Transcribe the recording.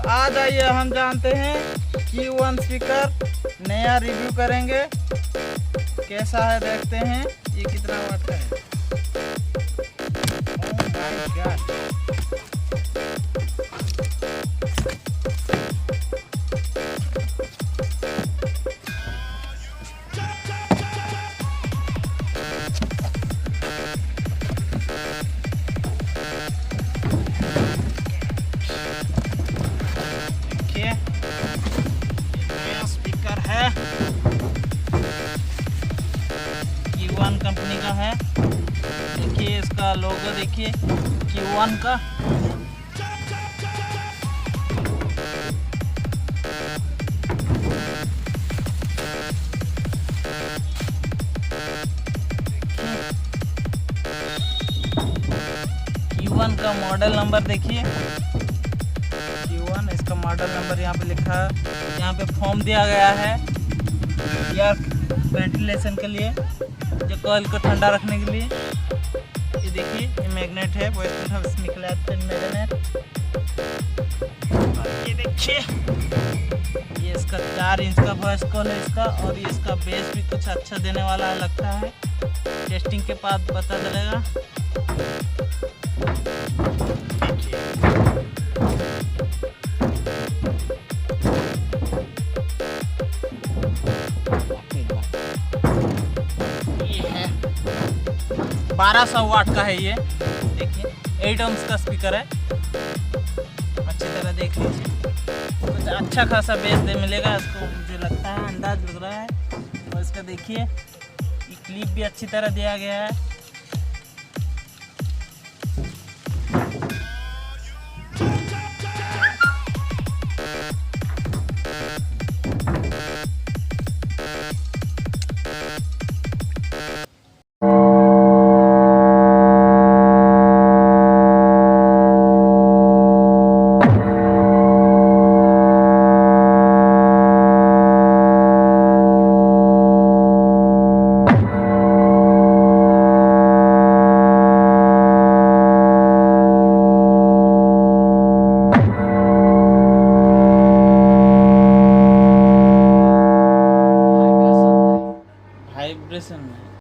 आज आइए हम जानते हैं Q1 स्पीकर नया रिव्यू करेंगे, कैसा है देखते हैं। ये कितना वाट का है। ओह माय गॉड, स्पीकर है Q1 कंपनी का है। देखिए इसका लोगो, देखिए Q1 का। Q1 का मॉडल नंबर देखिए, Q1 इसका मॉडल नंबर यहाँ पे लिखा है। यहाँ पे फॉर्म दिया गया है एयर वेंटिलेशन के लिए, जो कॉइल को ठंडा रखने के लिए। ये देखिए ये मैग्नेट है, वो इसमें निकला है मैग्नेट। ये देखिए ये इसका 4 इंच का वॉइस कॉल है इसका, और ये इसका बेस भी कुछ अच्छा देने वाला है लगता है। टेस्टिंग के बाद पता चलेगा। ये है 1200 वाट का है। ये देखिए 8 ohms का स्पीकर है। अच्छी तरह देख लीजिए, कुछ अच्छा खासा बेस दे मिलेगा इसको, मुझे लगता है, अंदाज लग रहा है। और इसका देखिए ये क्लिप भी अच्छी तरह दिया गया है।